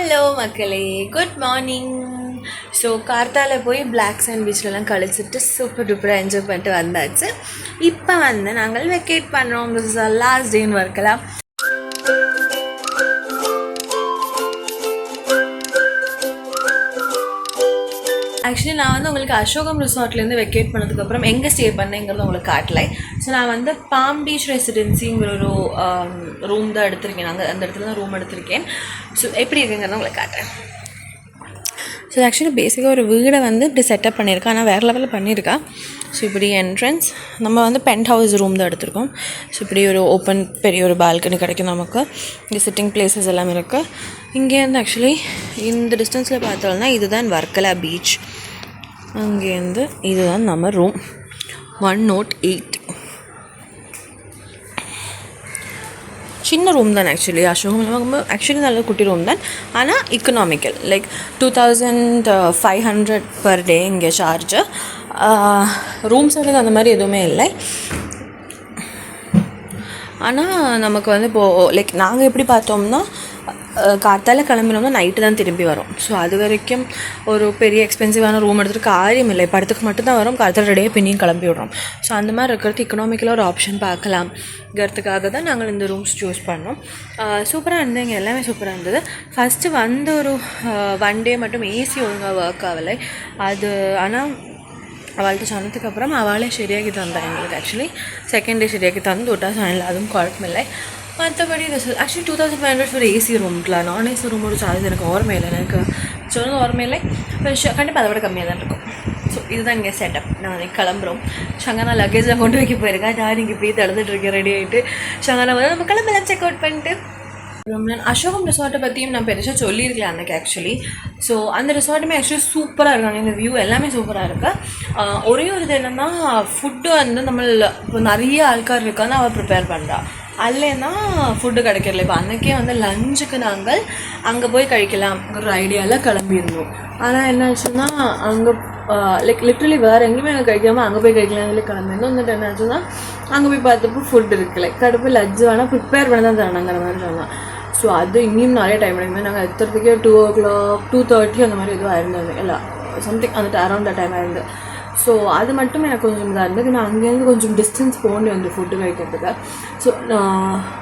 Hello மக்களே, good morning. So கார்த்தால போய் பிளாக் சாண்ட் பீச்லலாம் கழிச்சிட்டு சூப்பர் டூப்பராக என்ஜாய் பண்ணிட்டு வந்தாச்சு. இப்போ நாங்கள் வெக்கேட் பண்ணுறோம். திஸ் இஸ் லாஸ்ட் டேன்னு ஒர்க்கலாம். ஆக்சுவலி நான் உங்களுக்கு அசோகம் ரிசார்ட்லேருந்து வெக்கேட் பண்ணதுக்கப்புறம் எங்கே ஸ்டே பண்ணேங்கிறது உங்களுக்கு காட்டலை. ஸோ நான் பாம் பீச் ரெசிடென்சிங்கிற ஒரு ரூம் தான் எடுத்திருக்கேன். அந்த இடத்துல தான் ரூம் எடுத்திருக்கேன். ஸோ எப்படி இருக்குங்கிறத உங்களுக்கு காட்டுறேன். ஸோ ஆக்சுவலி பேசிக்காக ஒரு வீடை இப்படி செட்டப் பண்ணியிருக்கேன். ஆனால் வேறு லெவலில் பண்ணியிருக்கா. ஸோ இப்படி என்ட்ரன்ஸ் நம்ம பென்ட் ஹவுஸ் ரூம் தான் எடுத்திருக்கோம். ஸோ இப்படி ஒரு ஓப்பன் பெரிய ஒரு பால்கனி கிடைக்கும் நமக்கு. இங்கே சிட்டிங் பிளேசஸ் எல்லாமே இருக்குது. இங்கேருந்து ஆக்சுவலி இந்த டிஸ்டன்ஸில் பார்த்தோம்னா இதுதான் வர்க்கலா பீச். அங்கேருந்து இதுதான் நம்ம ரூம் 108. சின்ன ரூம் தான் ஆக்சுவலி. அசோகம் ஆக்சுவலி நல்ல குட்டி ரூம் தான். ஆனால் இக்கனாமிக்கல், லைக் 2500 பர் டே இங்கே சார்ஜு. ரூம்ஸ் அந்த மாதிரி எதுவுமே இல்லை. ஆனால் நமக்கு இப்போது லைக் நாங்கள் எப்படி பார்த்தோம்னா காத்தால கிளம்பினோம்னா நைட்டு தான் திரும்பி வரும். ஸோ அது வரைக்கும் ஒரு பெரிய எக்ஸ்பென்சிவான ரூம் எடுத்துகிட்டு காரியம் இல்லை. படத்துக்கு மட்டும்தான் வரும், காத்தால ரெடியாக பின்னியும் கிளம்பி விடுறோம். ஸோ அந்த மாதிரி இருக்கிறது இக்கனாமிக்கலாக ஒரு ஆப்ஷன் பார்க்கலாம்ங்கிறதுக்காக தான் நாங்கள் இந்த ரூம்ஸ் சூஸ் பண்ணோம். சூப்பராக இருந்தது. இங்கே எல்லாமே சூப்பராக இருந்தது. ஃபஸ்ட்டு ஒரு 1 டே மட்டும் ஏசி ஒழுங்காக ஒர்க் ஆகலை. அது ஆனால் அவள்கிட்ட சொன்னதுக்கப்புறம் அவளே சரியாக்கி தந்தாள் எங்களுக்கு. ஆக்சுவலி செகண்ட் டே சரியாக்கி தந்து விட்டா சொன்னல, அதுவும் குழப்பமில்லை. மற்றபடி ஆக்சுவலி 2500 ஃபார் ஏசி ரூம்க்கலாம். நான் ஏசி ரூமோட சார்ஜ் எனக்கு ஓரமையில்லை. எனக்கு சொன்னது ஓரமையில்லை. கண்டிப்பாக அதை விட கம்மியாக தான் இருக்கும். ஸோ இதுதான் இங்கே செட்டப். நான் கிளம்புறோம். ஷங்கானா லக்கேஜ்லாம் கொண்டு வைக்க போயிருக்கேன். நான் இங்கே போய் தடுத்துட்ருக்கேன் ரெடி ஆகிட்டு. ஷங்கானா நம்ம கிளம்பெல்லாம் செக் அவுட் பண்ணிட்டு அசோகம் ரிசார்ட்டை பற்றியும் நான் பெருசாக சொல்லியிருக்கேன் அன்றைக்கி ஆக்சுவலி. ஸோ அந்த ரிசார்ட்டுமே ஆக்சுவலி சூப்பராக இருக்காங்க. இந்த வியூ எல்லாமே சூப்பராக இருக்குது. ஒரே ஒரு இது என்னென்னா ஃபுட்டு நம்ம இப்போ நிறைய ஆள்கார் இருக்கான்னு அவள் ப்ரிப்பேர் பண்ணுறா. அல்லேன்னா ஃபுட்டு கிடைக்கிறல. இப்போ அன்றைக்கே லஞ்சுக்கு நாங்கள் அங்கே போய் கழிக்கலாம் ஒரு ஐடியாவில் கிளம்பியிருந்தோம். ஆனால் என்ன ஆச்சுன்னா அங்கே லைக் லிட்ரலி வேறு எங்கேயுமே அங்கே கழிக்காமல் அங்கே போய் கழிக்கலாம் சொல்லி கிளம்பியிருந்தோம். வந்துட்டு என்ன ஆச்சுன்னா அங்கே போய் பார்த்தப்போ ஃபுட் இருக்குல்ல, கடுப்பு லஞ்சு வேணால் ப்ரிப்பேர் பண்ண தான் தரணுங்கிற மாதிரி சொன்னான். ஸோ அது இன்னும் நிறைய டைம் எடுக்குமே. நாங்கள் எத்துறதுக்கே 2 o'clock 2:30 அந்த மாதிரி எதுவும் ஆயிருந்தது இல்லை, சம்திங் அந்த அரௌண்ட் த டைம் ஆயிருந்து. ஸோ அது மட்டும் எனக்கு கொஞ்சம் இதாக இருந்தது. நான் அங்கேருந்து கொஞ்சம் டிஸ்டன்ஸ் போகணும் வந்து ஃபுட்டு வைக்கிறதுக்கு. So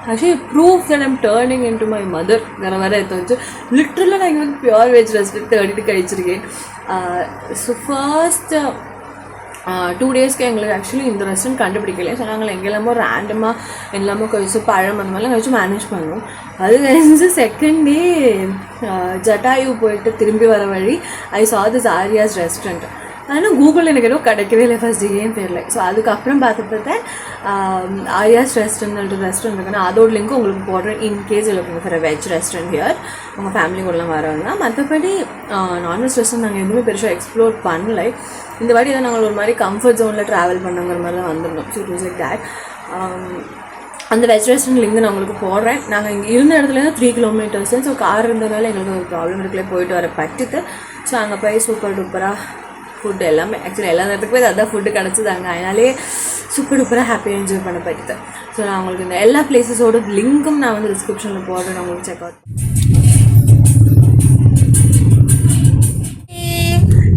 actually proof that I'm turning in to my mother வேறு எடுத்து வச்சு லிட்ரலாக நான் இங்கே பியூர் வெஜ் ரெசிபி தேடிட்டு கழிச்சிருக்கேன். ஸோ ஃபர்ஸ்ட் 2 டேஸ்க்கு எங்களுக்கு ஆக்சுவலி இந்த ரெஸ்டாரண்ட் கண்டுபிடிக்கல. ஸோ நாங்கள் எங்கெல்லாமோ ரேண்டமாக எல்லாமோ கழிச்சு பழம் அந்த மாதிரிலாம் கழிச்சு மேனேஜ் பண்ணுவோம். அது கழிச்சு செகண்ட் டே ஜட்டாயு போயிட்டு திரும்பி வர வழி ஐ சா திஸ் ஆரியாஸ் ரெஸ்டாரண்ட். ஆனால் கூகுளில் எனக்கு எதுவும் கிடைக்கவே இல்லை ஃபர்ஸ்ட் டேன்னு தெரியல. ஸோ அதுக்கப்புறம் பார்த்துட்டு ஆரியாஸ் ரெஸ்டாரண்ட் இருக்குன்னா அதோட லிங்க் உங்களுக்கு போடுறேன். இன்கேஸ் இல்லை ஃபார் வெஜ் ரெஸ்டாரண்ட் ஹியர் உங்கள் ஃபேமிலி கூடலாம் வரவங்க. மற்றபடி நான்வெஜ் ரெஸ்டாரண்ட் நாங்கள் எதுவுமே பெருசாக எக்ஸ்ப்ளோர் பண்ணலை. இந்த வாட்டி தான் நாங்கள் ஒரு மாதிரி கம்ஃபர்ட் ஜோனில் ட்ராவல் பண்ணுங்கிற மாதிரி தான் வந்துருந்தோம். So it was like that. அந்த வெஜ் ரெஸ்டாரண்ட் லிங்க் நான் உங்களுக்கு போடுறேன். நாங்கள் இங்கே இருந்த இடத்துலேருந்து 3 kilometers. ஸோ கார் இருந்ததுனால எங்களுக்கு ஒரு ப்ராப்ளம் இருக்குல்ல, போயிட்டு வர பட்டுது. ஸோ அங்கே போய் சூப்பர் டூப்பராக ஃபுட்டு எல்லாமே ஆக்சுவலி எல்லா நேரத்துக்கு போய் அதான் ஃபுட்டு கிடச்சிதாங்க. அதனாலே சூப்பர் டூப்பராக ஹாப்பியாக என்ஜாய் பண்ண பட்டுது. ஸோ நான் உங்களுக்கு இந்த எல்லா பிளேஸஸோட லிங்க்கும் நான் டிஸ்கிரிப்ஷனில் போடுறேன். நான் உங்களுக்கு செக் அவுட்.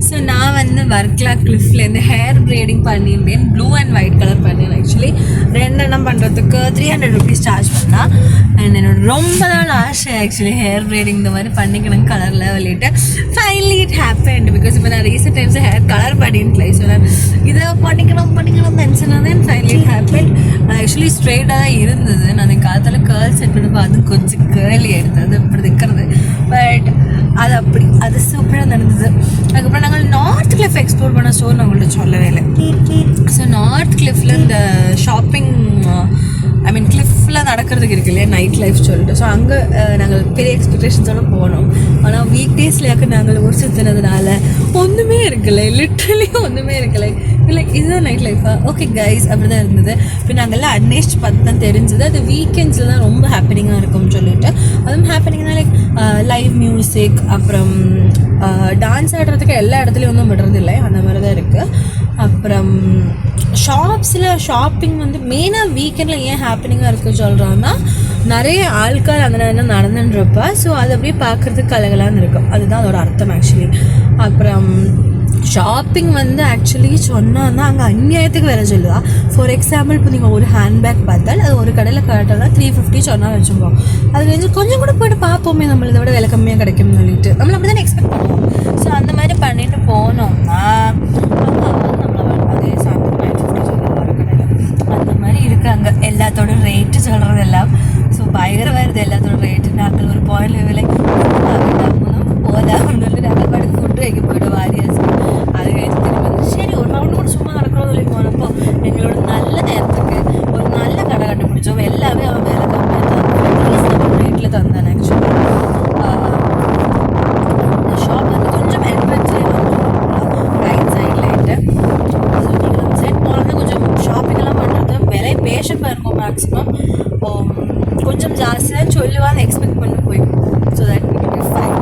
ஸோ நான் வர்க்கலா கிளிஃப்லேருந்து ஹேர் ப்ரீடிங் பண்ணியிருந்தேன். ப்ளூ அண்ட் ஒயிட் கலர் பண்ணேன். ஆக்சுவலி 2 எண்ணம் பண்ணுறதுக்கு 300 rupees சார்ஜ் பண்ணால். அண்ட் என்னோட ரொம்ப நாள் ஆசை ஆக்சுவலி ஹேர் ப்ரீடிங் இந்த மாதிரி பண்ணிக்கணும் கலரில் சொல்லிட்டு. Finally it happened. பிகாஸ் இப்போ நான் ரீசெண்ட் டைம்ஸ் ஹேர் கலர் பண்ணிட்டு ஸோ நான் இதை பண்ணிக்கணும் நினச்சினா தான் ஃபைனலி இட் ஹேப்பன்ட். ஆக்சுவலி ஸ்ட்ரெயிட்டாக தான் இருந்தது. நான் காலத்தில் கேர்ள்ஸ் செட் பண்ணி பார்த்து கொஞ்சம் கேர்லி எடுத்தது இப்படி இருக்கிறது. பட் அது சூப்பராக நடந்தது. அதுக்கப்புறம் நாங்கள் நார்த் கிளிஃப் எக்ஸ்ப்ளோர் பண்ண ஸ்டோர் நான் உங்கள்கிட்ட சொல்லவே இல்லை. ஸோ நார்த் கிளிஃபில் இந்த ஷாப்பிங் கிளிஃபில் நடக்கிறதுக்கு இருக்கு இல்லையா, நைட் லைஃப் சொல்லிட்டு. ஸோ அங்கே நாங்கள் பெரிய எக்ஸ்பெக்டேஷன்ஸோடு போனோம். ஆனால் வீக் டேஸ்லையாக்க நாங்கள் ஊர் சுற்றினதுனால ஒன்றுமே இருக்கலை, லிட்ரலி ஒன்றுமே இருக்கலை. இல்லை இதுதான் நைட் லைஃபா, ஓகே கைஸ் அப்படி தான் இருந்தது. இப்போ நாங்கள்லாம் அட்னேஸ்ட் பார்த்து தான் தெரிஞ்சது அது வீக்கெண்ட்ஸில் தான் ரொம்ப ஹாப்பனிங்காக இருக்கும்னு சொல்லிட்டு. அதுவும் ஹாப்பனிங்னா லைக் லைவ் மியூசிக், அப்புறம் டான்ஸ் ஆடுறதுக்கு எல்லா இடத்துலையும் ஒன்றும் விடுறதில்லை, அந்த மாதிரி தான் இருக்குது. அப்புறம் ஷாப்பிங் வந்து மெயினாக வீக்கெண்டில் ஏன் ஹாப்பனிங்காக இருக்குது சொல்கிறாங்கன்னா, நிறைய ஆட்கள் அந்த நேரம் நடந்துன்றப்ப ஸோ அது அப்படியே பார்க்குறதுக்கு கலகலான்னு இருக்கும், அதுதான் அதோட அர்த்தம் ஆக்சுவலி. அப்புறம் ஷாப்பிங் வந்து ஆக்சுவலி சொன்னால் அங்கே அநியாயத்துக்கு வேலை சொல்லுதா. ஃபார் எக்ஸாம்பிள் இப்போ நீங்கள் ஒரு ஹேண்ட்பேக் பார்த்தால் அது ஒரு கடையில் கரெக்டாக 350 சொன்னால் வச்சுப்போம். அது கொஞ்சம் கூட போய்ட்டு பார்ப்போமே நம்மளை இதை விட விலை கம்மியாக கிடைக்கும்னு சொல்லிட்டு நம்மளை அப்படி தான் எக்ஸ்பெக்ட் பண்ணுவோம். ஸோ அந்த மாதிரி பண்ணிட்டு போனோம்னா நம்மளை அதே சாப்பிட்டு 950 சொல்லுவோம் ஒரு கடையில். அந்த மாதிரி இருக்காங்க எல்லாத்தோட ரேட்டு சொல்கிறது எல்லாம். ஸோ பயங்கர வருது எல்லாத்தோட ரேட்டு. நாங்கள் ஒரு பாயிண்ட் விலை போதான்னு சொல்லி நாங்கள் பாட்டு ஃபுட்டு வைக்க போய்டும் வாரியாச்சு. அது கழிச்சு திரும்ப சரி ஒரு ரவுண்டு கூட சும்மா நடக்கிறோம் சொல்லி போனப்போ எங்களோட நல்ல நேரத்துக்கு ஒரு நல்ல கடை கண்டுபிடிச்சோம். எல்லாமே அவன் வேலை கம்மியாக தான் ரீசனபிள் ரேட்டில் தந்தான். ஆக்சுவலி இந்த ஷாப் வந்து கொஞ்சம் என்ட்ரன்ஸ்லேயே வந்துடும் ரைட் சைட்லேட்டு. ஸோ நீங்கள் சைட் போனோன்னா கொஞ்சம் ஷாப்பிங்கெல்லாம் பண்ணுறது விலை பேஷப்பாக இருக்கும். மேக்ஸிமம் கொஞ்சம் ஜாஸ்தியாக சொல்லுவான்னு எக்ஸ்பெக்ட் பண்ணி போயிடும். So that fine.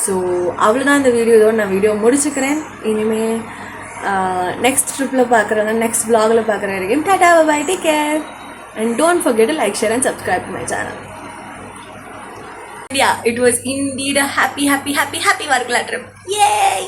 ஸோ அவ்வளோதான் இந்த வீடியோ. இதோடு நான் வீடியோ முடிச்சுக்கிறேன். இனிமேல் நெக்ஸ்ட் ட்ரிப்பில் பார்க்குறேன், நெக்ஸ்ட் vlogல பார்க்குற வரைக்கும் tata bye, take care and don't forget to like, share and subscribe to my channel. Yeah, it was indeed a happy Varkala trip. Yay!